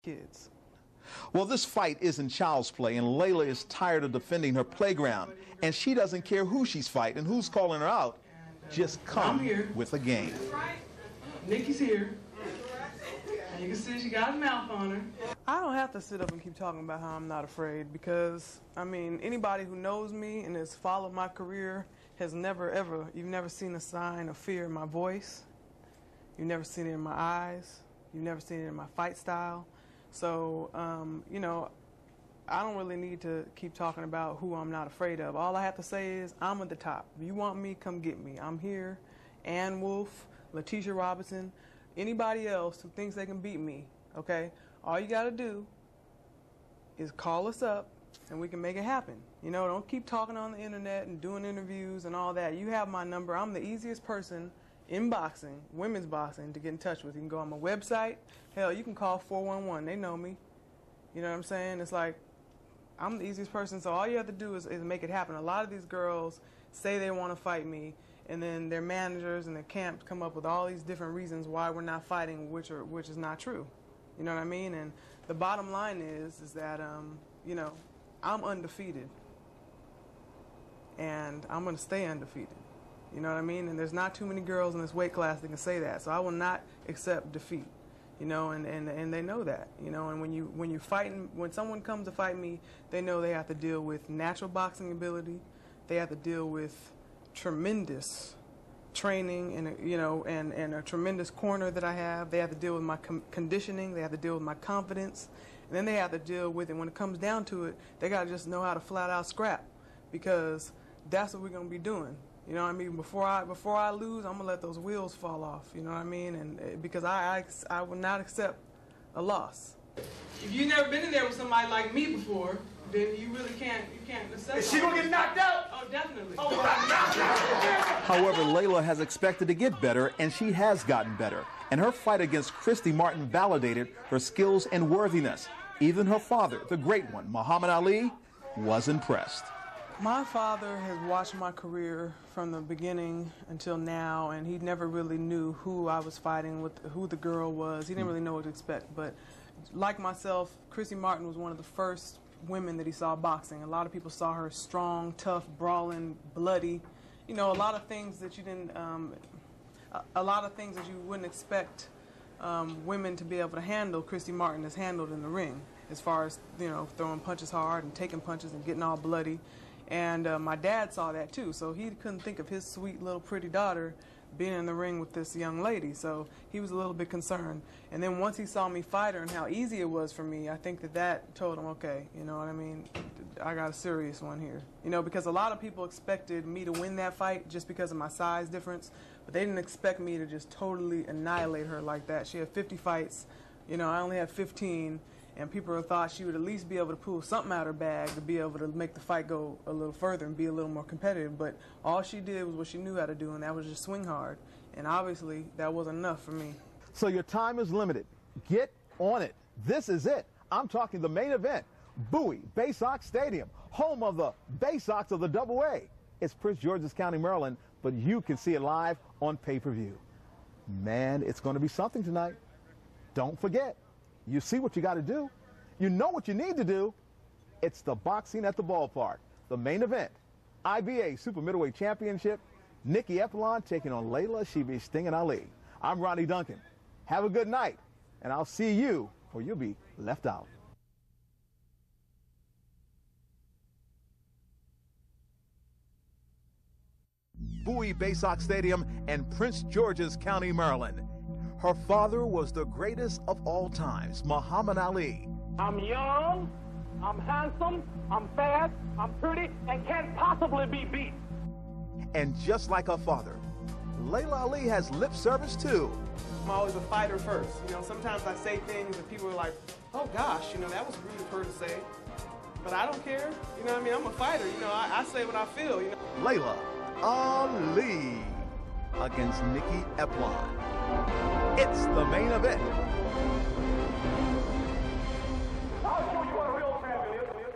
kids. Well, this fight isn't child's play, and Laila is tired of defending her playground. And she doesn't care who she's fighting, who's calling her out. Just come with a game. Nikki's here. You can see she got a mouth on her. I don't have to sit up and keep talking about how I'm not afraid because, I mean, anybody who knows me and has followed my career has never, ever, you've never seen a sign of fear in my voice. You've never seen it in my eyes. You've never seen it in my fight style. So, you know, I don't really need to keep talking about who I'm not afraid of. All I have to say is I'm at the top. If you want me, come get me. I'm here. Ann Wolfe, Letitia Robinson, anybody else who thinks they can beat me, okay? All you got to do is call us up and we can make it happen. You know, don't keep talking on the internet and doing interviews and all that. You have my number. I'm the easiest person in boxing, women's boxing, to get in touch with. You can go on my website. Hell, you can call 411. They know me. You know what I'm saying? It's like, I'm the easiest person, so all you have to do is make it happen. A lot of these girls say they want to fight me, and then their managers and their camps come up with all these different reasons why we're not fighting, which is not true. You know what I mean? And the bottom line is that, you know, I'm undefeated, and I'm going to stay undefeated. You know what I mean? And there's not too many girls in this weight class that can say that, so I will not accept defeat. You know, and they know that, you know, and when you're fighting, when someone comes to fight me, they know they have to deal with natural boxing ability, they have to deal with tremendous training and, you know, and a tremendous corner that I have. They have to deal with my conditioning, they have to deal with my confidence, and then they have to deal with it. When it comes down to it, they got to just know how to flat out scrap, because that's what we're going to be doing. You know what I mean? Before I lose, I'm gonna let those wheels fall off. You know what I mean? And because I will not accept a loss. If you've never been in there with somebody like me before, then you really can't accept. Is she gonna get knocked out? Oh, definitely. Oh, However, Laila has expected to get better, and she has gotten better. And her fight against Christy Martin validated her skills and worthiness. Even her father, the great one, Muhammad Ali, was impressed. My father has watched my career from the beginning until now, and he never really knew who I was fighting with, who the girl was. He didn't really know what to expect. But like myself, Christy Martin was one of the first women that he saw boxing. A lot of people saw her strong, tough, brawling, bloody. You know, a lot of things that you didn't, a lot of things that you wouldn't expect women to be able to handle. Christy Martin has handled in the ring, as far as, you know, throwing punches hard and taking punches and getting all bloody. And my dad saw that too, so he couldn't think of his sweet little pretty daughter being in the ring with this young lady, so he was a little bit concerned. And then once he saw me fight her and how easy it was for me, I think that told him, okay, you know what I mean, I got a serious one here. You know, because a lot of people expected me to win that fight just because of my size difference, but they didn't expect me to just totally annihilate her like that. She had 50 fights, you know, I only had 15. And people thought she would at least be able to pull something out of her bag to be able to make the fight go a little further and be a little more competitive. But all she did was what she knew how to do, and that was just swing hard. And obviously, that wasn't enough for me. So your time is limited. Get on it. This is it. I'm talking the main event. Bowie, Baysox Stadium, home of the Baysox of the AA. It's Prince George's County, Maryland, but you can see it live on pay-per-view. Man, it's going to be something tonight. Don't forget. You see what you got to do. You know what you need to do. It's the boxing at the ballpark. The main event, IBA Super Middleweight Championship, Nikki Epilon taking on Laila. She be stinging Ali. I'm Ronnie Duncan. Have a good night, and I'll see you or you'll be left out. Bowie, Baysox Stadium, and Prince George's County, Maryland. Her father was the greatest of all times, Muhammad Ali. I'm young, I'm handsome, I'm fast, I'm pretty, and can't possibly be beat. And just like her father, Laila Ali has lip service too. I'm always a fighter first. You know, sometimes I say things and people are like, oh gosh, you know, that was rude of her to say. But I don't care. You know what I mean? I'm a fighter. You know, I say what I feel. You know? Laila Ali against Nikki Epilon. It's the main event. I'll show you what a real champion is.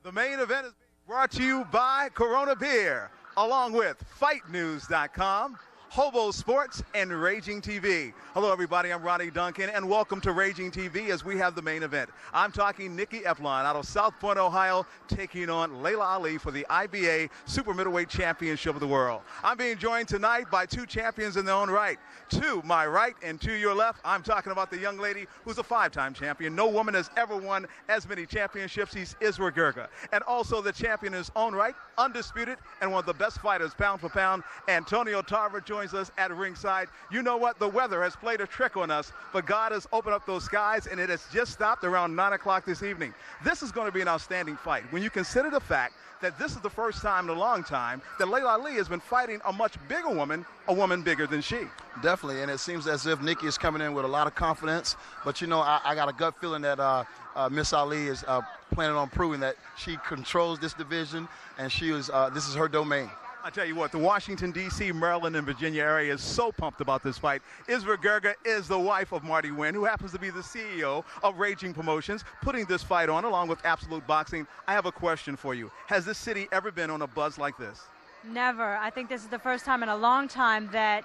The main event is being brought to you by Corona Beer, along with FightNews.com, Hobo Sports, and Raging TV. Hello, everybody. I'm Ronnie Duncan, and welcome to Raging TV as we have the main event. I'm talking Nikki Eflon out of South Point, Ohio, taking on Laila Ali for the IBA Super Middleweight Championship of the World. I'm being joined tonight by two champions in their own right. To my right and to your left, I'm talking about the young lady who's a 5-time champion. No woman has ever won as many championships. She's Isra Gerga. And also the champion in his own right, undisputed, and one of the best fighters pound for pound, Antonio Tarver joins us at ringside. You know what? The weather has played a trick on us, but God has opened up those skies, and it has just stopped around 9 o'clock this evening. This is going to be an outstanding fight. When you consider the fact that this is the first time in a long time that Laila Ali has been fighting a much bigger woman, a woman bigger than she. Definitely, and it seems as if Nikki is coming in with a lot of confidence. But, you know, I got a gut feeling that Miss Ali is planning on proving that she controls this division, and this is her domain. I tell you what, the Washington, D.C., Maryland, and Virginia area is so pumped about this fight. Isra Gerga is the wife of Marty Wynn, who happens to be the CEO of Raging Promotions, putting this fight on along with Absolute Boxing. I have a question for you. Has this city ever been on a buzz like this? Never. I think this is the first time in a long time that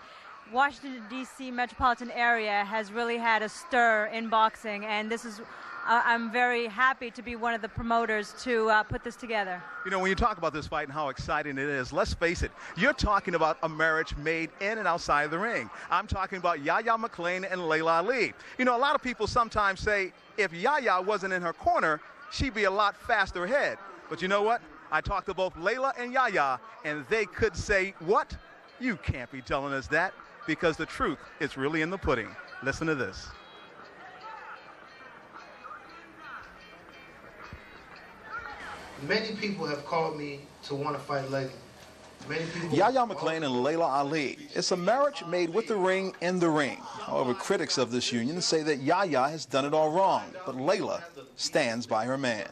Washington, D.C. metropolitan area has really had a stir in boxing, and this is I'm very happy to be one of the promoters to put this together. You know, when you talk about this fight and how exciting it is, let's face it, you're talking about a marriage made in and outside of the ring. I'm talking about Yahya McClain and Laila Ali. You know, a lot of people sometimes say if Yahya wasn't in her corner, she'd be a lot faster ahead. But you know what? I talked to both Laila and Yahya, and they could say, what? You can't be telling us that, because the truth is really in the pudding. Listen to this. Many people have called me to want to fight Laila. Yahya McClain and Laila Ali. It's a marriage made with the ring in the ring. However, critics of this union say that Yahya has done it all wrong, but Laila stands by her man.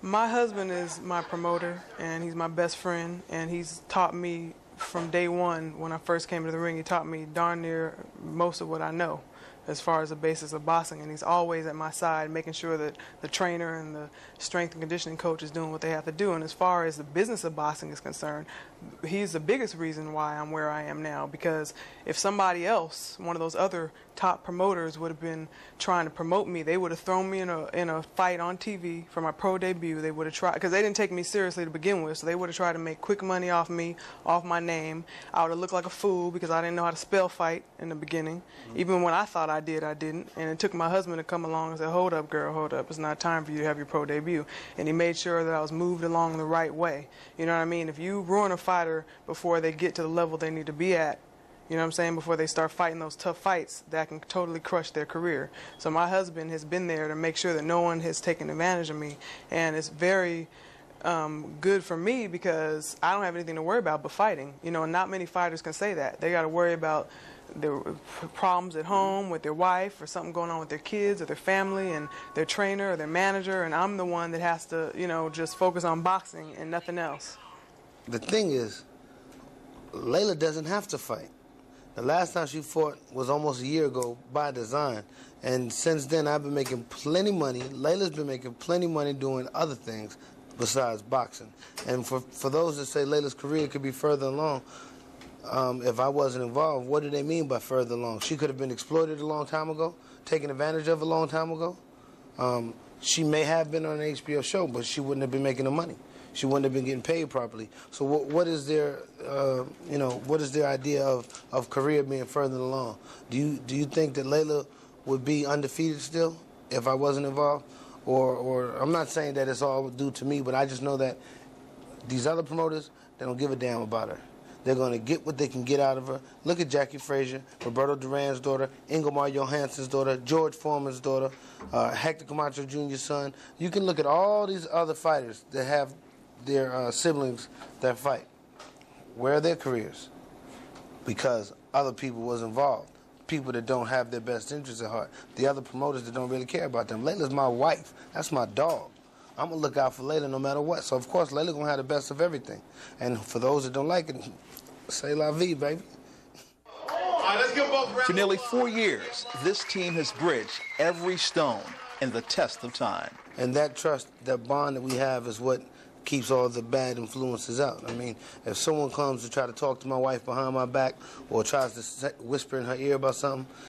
My husband is my promoter, and he's my best friend, and he's taught me from day one when I first came to the ring. He taught me darn near most of what I know as far as the basis of boxing, and he's always at my side making sure that the trainer and the strength and conditioning coach is doing what they have to do. And as far as the business of boxing is concerned, he's the biggest reason why I'm where I am now, because if somebody else, one of those other top promoters, would have been trying to promote me, they would have thrown me in a fight on TV for my pro debut. They would have tried, because they didn't take me seriously to begin with, so they would have tried to make quick money off me, off my name. I would have looked like a fool because I didn't know how to spell fight in the beginning. Even when I thought I did, I didn't. And it took my husband to come along and say, hold up, girl, hold up. It's not time for you to have your pro debut. And he made sure that I was moved along the right way. You know what I mean? If you ruin a fighter before they get to the level they need to be at, you know what I'm saying, before they start fighting those tough fights, that can totally crush their career. So my husband has been there to make sure that no one has taken advantage of me. And it's very good for me because I don't have anything to worry about but fighting. You know, and not many fighters can say that. They got to worry about their problems at home with their wife or something going on with their kids or their family and their trainer or their manager, and I'm the one that has to, you know, just focus on boxing and nothing else. The thing is, Laila doesn't have to fight. The last time she fought was almost a year ago by design, and since then I've been making plenty money. Laila's been making plenty money doing other things besides boxing. And for those that say Laila's career could be further along, if I wasn't involved, what do they mean by further along? She could have been exploited a long time ago, taken advantage of a long time ago. She may have been on an HBO show, but she wouldn't have been making the money. She wouldn't have been getting paid properly. So what is their, you know, what is their idea of career being further along? Do you think that Laila would be undefeated still if I wasn't involved? Or I'm not saying that it's all due to me, but I just know that these other promoters, they don't give a damn about her. They're going to get what they can get out of her. Look at Jackie Frazier, Roberto Duran's daughter, Ingemar Johansson's daughter, George Foreman's daughter, Hector Camacho Jr.'s son. You can look at all these other fighters that have their siblings that fight. Where are their careers? Because other people was involved. People that don't have their best interests at heart. The other promoters that don't really care about them. Laila's my wife. That's my dog. I'm going to look out for Laila no matter what. So, of course, Laila going to have the best of everything. And for those that don't like it, say la vie, baby. All right, let's give both rounds. For nearly 4 years, this team has bridged every stone in the test of time. And that trust, that bond that we have is what keeps all the bad influences out. I mean, if someone comes to try to talk to my wife behind my back or tries to whisper in her ear about something,